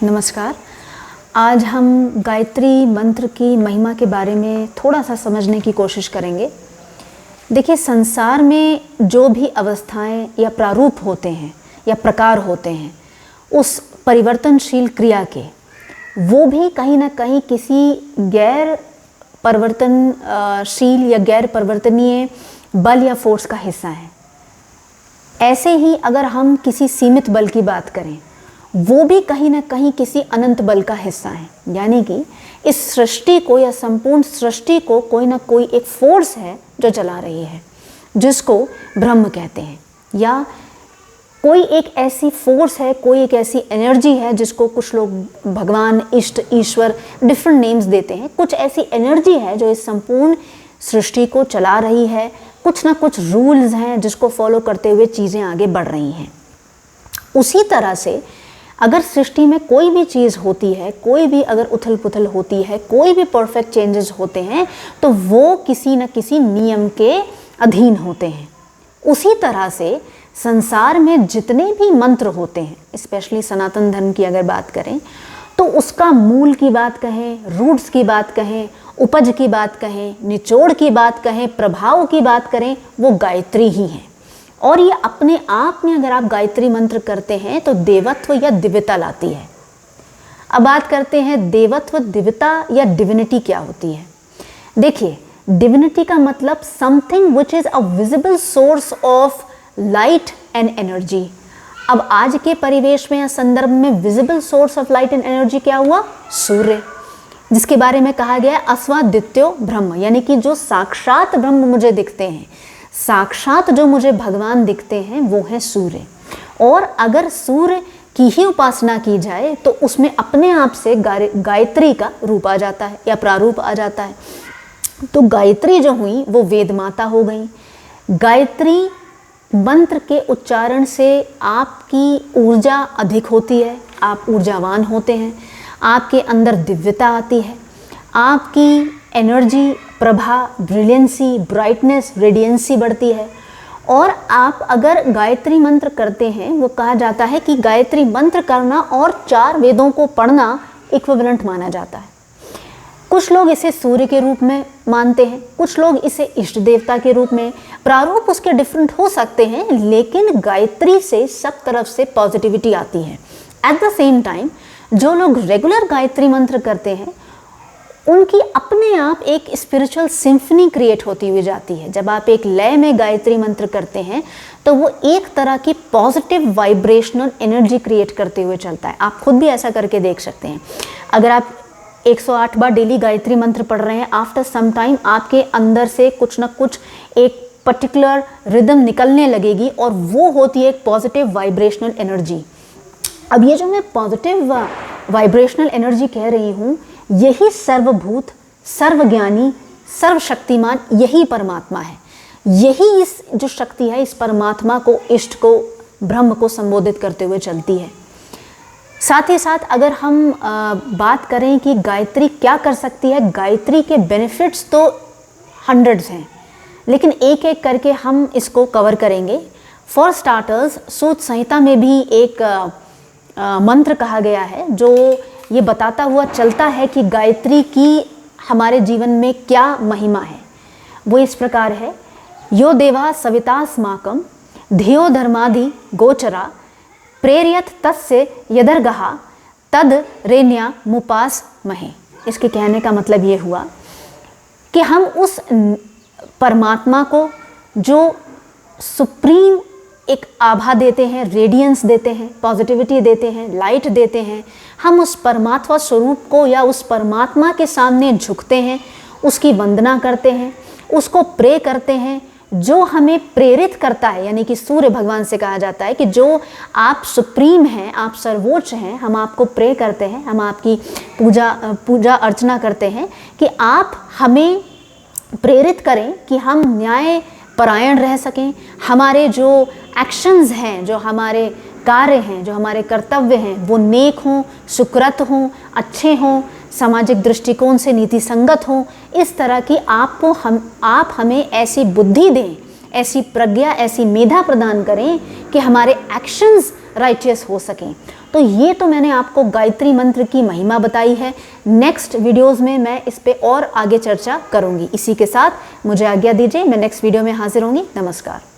नमस्कार। आज हम गायत्री मंत्र की महिमा के बारे में थोड़ा सा समझने की कोशिश करेंगे। देखिए, संसार में जो भी अवस्थाएं या प्रारूप होते हैं या प्रकार होते हैं, उस परिवर्तनशील क्रिया के, वो भी कहीं ना कहीं किसी गैर परिवर्तनशील या गैर परिवर्तनीय बल या फोर्स का हिस्सा है। ऐसे ही अगर हम किसी सीमित बल की बात करें, वो भी कहीं ना कहीं किसी अनंत बल का हिस्सा है। यानी कि इस सृष्टि को या संपूर्ण सृष्टि को कोई ना कोई एक फोर्स है जो चला रही है, जिसको ब्रह्म कहते हैं। या कोई एक ऐसी फोर्स है, कोई एक ऐसी एनर्जी है जिसको कुछ लोग भगवान, इष्ट, ईश्वर डिफरेंट नेम्स देते हैं। कुछ ऐसी एनर्जी है जो इस संपूर्ण सृष्टि को चला रही है। कुछ ना कुछ रूल्स हैं जिसको फॉलो करते हुए चीज़ें आगे बढ़ रही हैं। उसी तरह से अगर सृष्टि में कोई भी चीज़ होती है, कोई भी अगर उथल पुथल होती है, कोई भी परफेक्ट चेंजेस होते हैं, तो वो किसी न किसी नियम के अधीन होते हैं। उसी तरह से संसार में जितने भी मंत्र होते हैं, स्पेशली सनातन धर्म की अगर बात करें, तो उसका मूल की बात कहें, रूट्स की बात कहें, उपज की बात कहें, निचोड़ की बात कहें, प्रभाव की बात करें, वो गायत्री ही है। और ये अपने आप में अगर आप गायत्री मंत्र करते हैं तो देवत्व या दिव्यता लाती है। अब बात करते हैं देवत्व, दिव्यता या डिविनिटी क्या होती है। देखिए, डिविनिटी का मतलब something which is a visible source of light and energy. अब आज के परिवेश में या संदर्भ में visible source of light and energy क्या हुआ? सूर्य, जिसके बारे में कहा गया है अस्वादित्यो ब्रह्म, यानी कि जो साक्षात ब्रह्म मुझे दिखते हैं, साक्षात जो मुझे भगवान दिखते हैं, वो है सूर्य। और अगर सूर्य की ही उपासना की जाए तो उसमें अपने आप से गायत्री का रूप आ जाता है या प्रारूप आ जाता है। तो गायत्री जो हुई वो वेद माता हो गई। गायत्री मंत्र के उच्चारण से आपकी ऊर्जा अधिक होती है, आप ऊर्जावान होते हैं, आपके अंदर दिव्यता आती है, आपकी एनर्जी, प्रभा, ब्रिलियंसी, ब्राइटनेस, रेडियंसी बढ़ती है। और आप अगर गायत्री मंत्र करते हैं, वो कहा जाता है कि गायत्री मंत्र करना और 4 वेदों को पढ़ना इक्विवेलेंट माना जाता है। कुछ लोग इसे सूर्य के रूप में मानते हैं, कुछ लोग इसे इष्ट देवता के रूप में। प्रारूप उसके डिफरेंट हो सकते हैं, लेकिन गायत्री से सब तरफ से पॉजिटिविटी आती है। एट द सेम टाइम जो लोग रेगुलर गायत्री मंत्र करते हैं, उनकी अपने आप एक स्पिरिचुअल सिम्फनी क्रिएट होती हुई जाती है। जब आप एक लय में गायत्री मंत्र करते हैं तो वो एक तरह की पॉजिटिव वाइब्रेशनल एनर्जी क्रिएट करते हुए चलता है। आप खुद भी ऐसा करके देख सकते हैं। अगर आप 108 बार डेली गायत्री मंत्र पढ़ रहे हैं, आफ्टर सम टाइम आपके अंदर से कुछ ना कुछ एक पर्टिकुलर रिदम निकलने लगेगी और वो होती है एक पॉजिटिव वाइब्रेशनल एनर्जी। अब ये जो मैं पॉजिटिव वाइब्रेशनल एनर्जी कह रही हूँ, यही सर्वभूत, सर्वज्ञानी, सर्वशक्तिमान, यही परमात्मा है। यही इस जो शक्ति है, इस परमात्मा को, इष्ट को, ब्रह्म को संबोधित करते हुए चलती है। साथ ही साथ अगर हम बात करें कि गायत्री क्या कर सकती है, गायत्री के बेनिफिट्स तो हंड्रेड्स हैं, लेकिन एक एक करके हम इसको कवर करेंगे। फॉर स्टार्टर्स, सूत संहिता में भी एक मंत्र कहा गया है जो ये बताता हुआ चलता है कि गायत्री की हमारे जीवन में क्या महिमा है। वो इस प्रकार है: यो देवा सवितास्माकं धियो धर्माधि गोचरा प्रेरयत तस्य यदर्गहा तद रेण्या मुपास महे। इसके कहने का मतलब ये हुआ कि हम उस परमात्मा को जो सुप्रीम एक आभा देते हैं, रेडियंस देते हैं, पॉजिटिविटी देते हैं, लाइट देते हैं, हम उस परमात्मा स्वरूप को या उस परमात्मा के सामने झुकते हैं, उसकी वंदना करते हैं, उसको प्रे करते हैं, जो हमें प्रेरित करता है। यानी कि सूर्य भगवान से कहा जाता है कि जो आप सुप्रीम हैं, आप सर्वोच्च हैं, हम आपको प्रे करते हैं, हम आपकी पूजा अर्चना करते हैं कि आप हमें प्रेरित करें कि हम न्याय परायण रह सकें, हमारे जो एक्शंस हैं, जो हमारे कार्य हैं, जो हमारे कर्तव्य हैं, वो नेक हों, सुकृत हों, अच्छे हों, सामाजिक दृष्टिकोण से नीति संगत हों। इस तरह की आप हमें ऐसी बुद्धि दें, ऐसी प्रज्ञा, ऐसी मेधा प्रदान करें कि हमारे एक्शंस राइटियस हो सकें। तो ये तो मैंने आपको गायत्री मंत्र की महिमा बताई है। नेक्स्ट वीडियोस में मैं इस पे और आगे चर्चा करूंगी। इसी के साथ मुझे आज्ञा दीजिए, मैं नेक्स्ट वीडियो में हाजिर होंगी। नमस्कार।